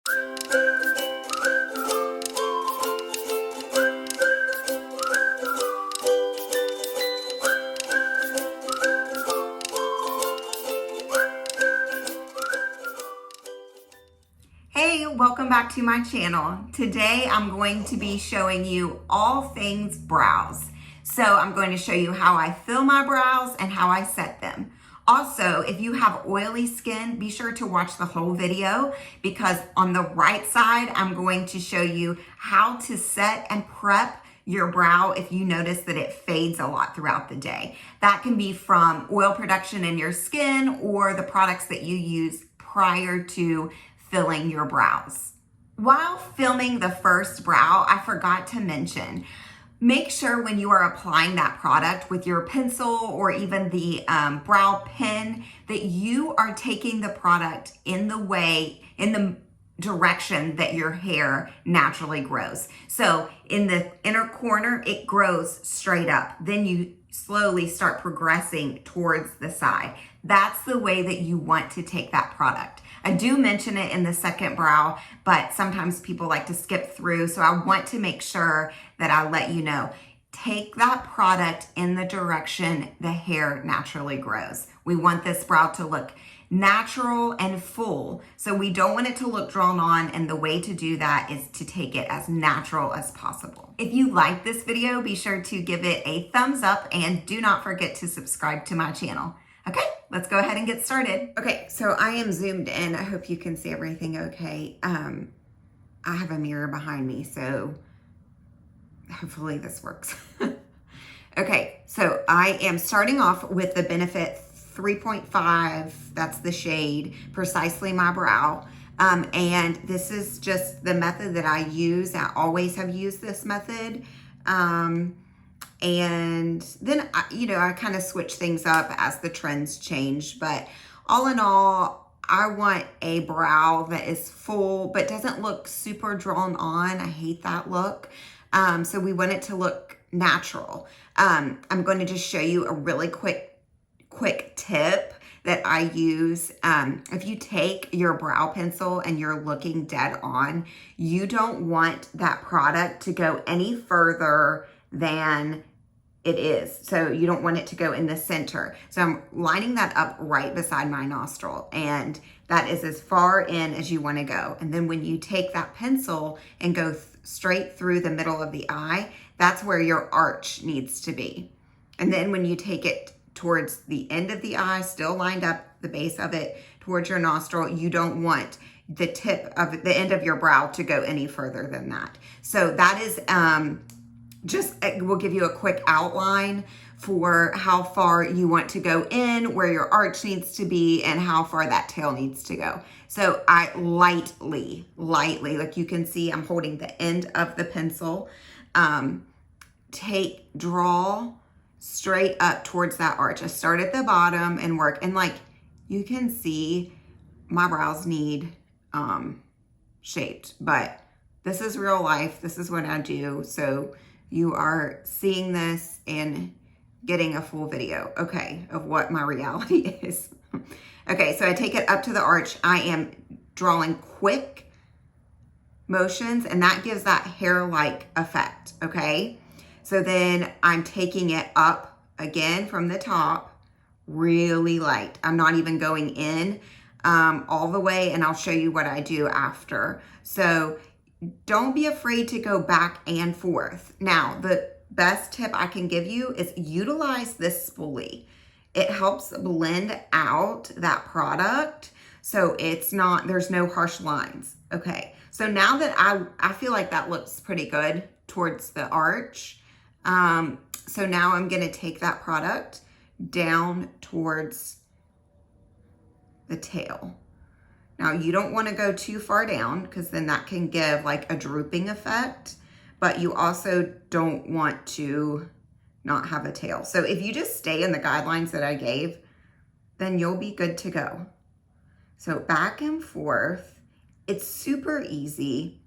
Hey, welcome back to my channel. Today I'm going to be showing you all things brows. So I'm going to show you how I fill my brows and how I set them. Also, if you have oily skin, be sure to watch the whole video because on the right side, I'm going to show you how to set and prep your brow if you notice that it fades a lot throughout the day. That can be from oil production in your skin or the products that you use prior to filling your brows. While filming the first brow, I forgot to mention, make sure when you are applying that product with your pencil or even the brow pen that you are taking the product in the direction that your hair naturally grows. So in the inner corner, it grows straight up. Then you slowly start progressing towards the side. That's the way that you want to take that product. I do mention it in the second brow, but sometimes people like to skip through. So I want to make sure that I let you know, take that product in the direction the hair naturally grows. We want this brow to look natural and full. So we don't want it to look drawn on, and the way to do that is to take it as natural as possible. If you like this video, be sure to give it a thumbs up and do not forget to subscribe to my channel. Okay, let's go ahead and get started. Okay, so I am zoomed in. I hope you can see everything okay. I have a mirror behind me, so hopefully this works. Okay, so I am starting off with the Benefit 3.5, that's the shade, Precisely My Brow. And this is just the method that I use. I always have used this method. And then, I kind of switch things up as the trends change. But all in all, I want a brow that is full, but doesn't look super drawn on. I hate that look. So we want it to look natural. I'm going to just show you a really quick tip that I use. If you take your brow pencil and you're looking dead on, you don't want that product to go any further than it is. So you don't want it to go in the center. So I'm lining that up right beside my nostril, and that is as far in as you want to go. And then when you take that pencil and go straight through the middle of the eye, that's where your arch needs to be. And then when you take it towards the end of the eye, still lined up the base of it towards your nostril, you don't want the tip of the end of your brow to go any further than that. So that is we'll give you a quick outline for how far you want to go in, where your arch needs to be, and how far that tail needs to go. So I lightly, like you can see, I'm holding the end of the pencil, draw straight up towards that arch. I start at the bottom and work, and like you can see, my brows need shaped, but this is real life. This is what I do. So you are seeing this and getting a full video, okay, of what my reality is. Okay, so I take it up to the arch. I am drawing quick motions, and that gives that hair-like effect, okay? So then I'm taking it up again from the top, really light. I'm not even going in all the way, and I'll show you what I do after. So don't be afraid to go back and forth. Now, the best tip I can give you is utilize this spoolie. It helps blend out that product so there's no harsh lines. Okay, so now that I feel like that looks pretty good towards the arch. So now I'm gonna take that product down towards the tail. Now you don't wanna go too far down because then that can give like a drooping effect, but you also don't want to not have a tail. So if you just stay in the guidelines that I gave, then you'll be good to go. So back and forth, it's super easy.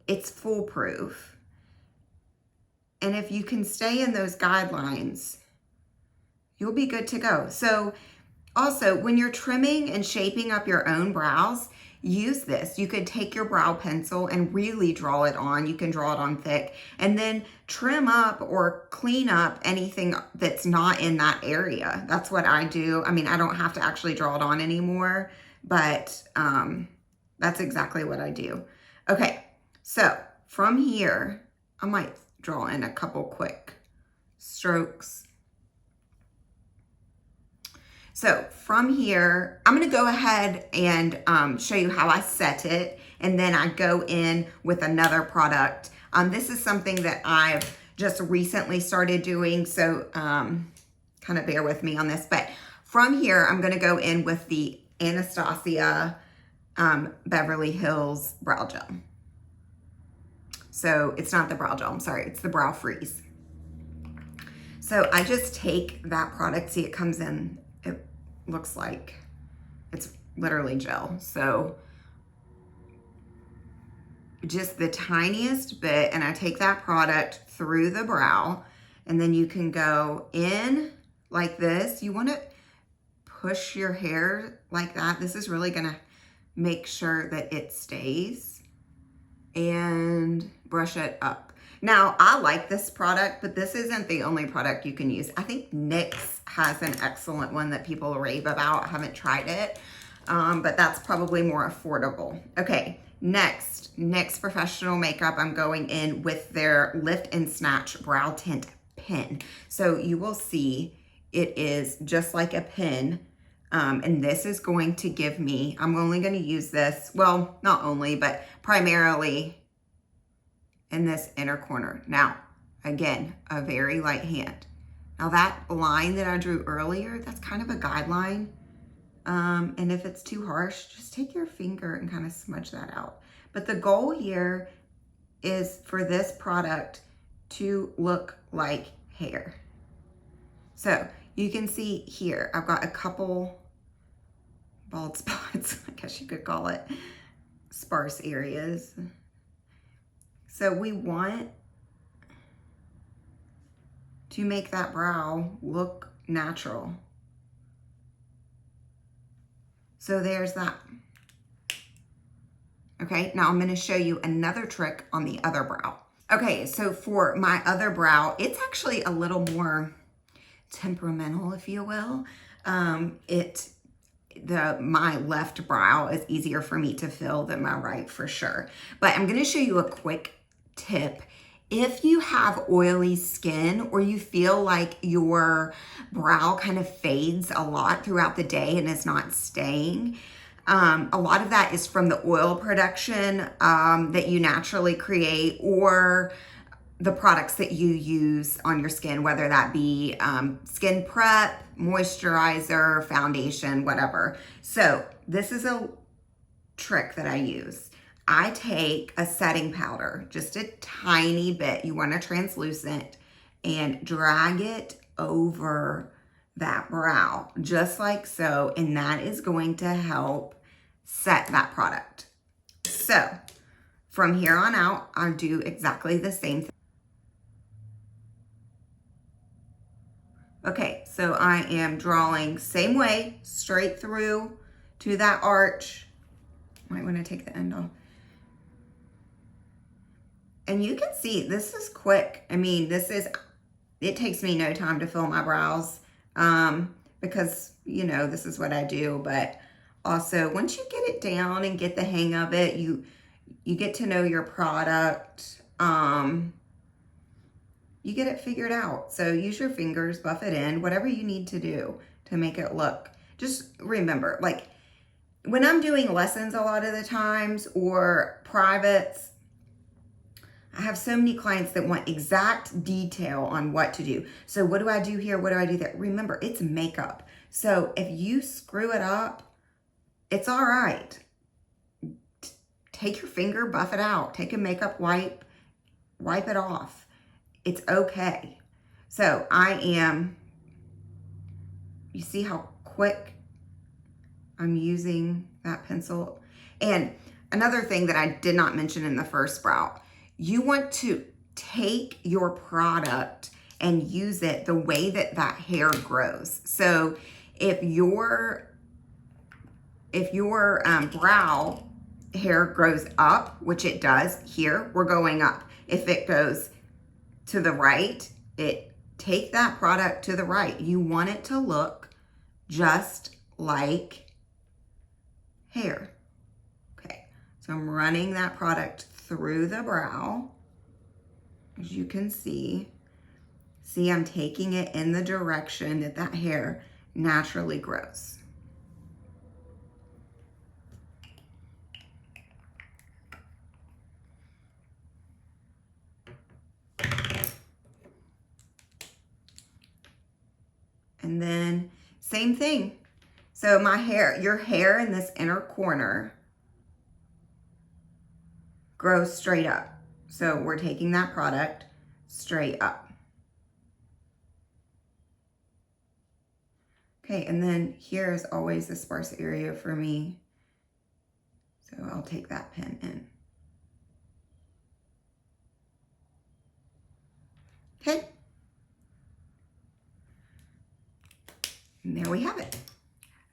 It's foolproof. And if you can stay in those guidelines, you'll be good to go. So also, when you're trimming and shaping up your own brows, use this. You could take your brow pencil and really draw it on. You can draw it on thick and then trim up or clean up anything that's not in that area. That's what I do. I mean, I don't have to actually draw it on anymore, but that's exactly what I do. Okay, so from here, I might draw in a couple quick strokes. So from here, I'm gonna go ahead and show you how I set it, and then I go in with another product. This is something that I've just recently started doing, so kind of bear with me on this. But from here, I'm gonna go in with the Anastasia Beverly Hills Brow Gel. So it's not the brow gel, I'm sorry, it's the Brow Freeze. So I just take that product, see it comes in, it looks like it's literally gel. So just the tiniest bit, and I take that product through the brow, and then you can go in like this. You wanna push your hair like that. This is really gonna make sure that it stays, and brush it up. Now, I like this product, but this isn't the only product you can use. I think NYX has an excellent one that people rave about. I haven't tried it, but that's probably more affordable. Okay, next, NYX Professional Makeup. I'm going in with their Lift and Snatch Brow Tint Pen. So you will see it is just like a pen, and this is going to give me, I'm only going to use this, well, not only, but primarily in this inner corner. Now, again, a very light hand. Now that line that I drew earlier, that's kind of a guideline. And if it's too harsh, just take your finger and kind of smudge that out. But the goal here is for this product to look like hair. So you can see here, I've got a couple bald spots, I guess you could call it, sparse areas. So we want to make that brow look natural. So there's that. Okay, now I'm gonna show you another trick on the other brow. Okay, so for my other brow, it's actually a little more temperamental, if you will. My left brow is easier for me to fill than my right, for sure. But I'm gonna show you a quick tip. If you have oily skin, or you feel like your brow kind of fades a lot throughout the day and is not staying, a lot of that is from the oil production that you naturally create, or the products that you use on your skin, whether that be skin prep, moisturizer, foundation, whatever. So this is a trick that I use. I take a setting powder, just a tiny bit, you want to translucent, and drag it over that brow, just like so, and that is going to help set that product. So from here on out, I'll do exactly the same thing. Okay, so I am drawing same way, straight through to that arch. Might want to take the end off. And you can see this is quick. I mean, it takes me no time to fill my brows because, you know, this is what I do. But also, once you get it down and get the hang of it, you get to know your product. You get it figured out. So use your fingers, buff it in, whatever you need to do to make it look. Just remember, like when I'm doing lessons a lot of the times, or privates, I have so many clients that want exact detail on what to do. So what do I do here? What do I do there? Remember, it's makeup. So if you screw it up, it's all right. Take your finger, buff it out. Take a makeup wipe, wipe it off. It's okay. So you see how quick I'm using that pencil? And another thing that I did not mention in the first brow, you want to take your product and use it the way that hair grows. So if your brow hair grows up, which it does here, we're going up. If it goes to the right, take that product to the right. You want it to look just like hair. Okay, so I'm running that product through the brow. As you can see, I'm taking it in the direction that that hair naturally grows. And then same thing. So your hair in this inner corner grows straight up. So we're taking that product straight up. Okay, and then here is always the sparse area for me. So I'll take that pen in. Okay. And there we have it.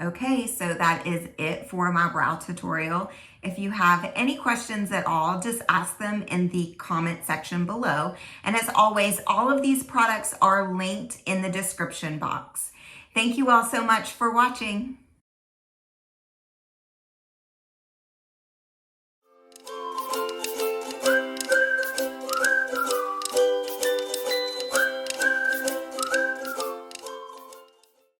Okay, so that is it for my brow tutorial. If you have any questions at all, just ask them in the comment section below. And as always, all of these products are linked in the description box. Thank you all so much for watching.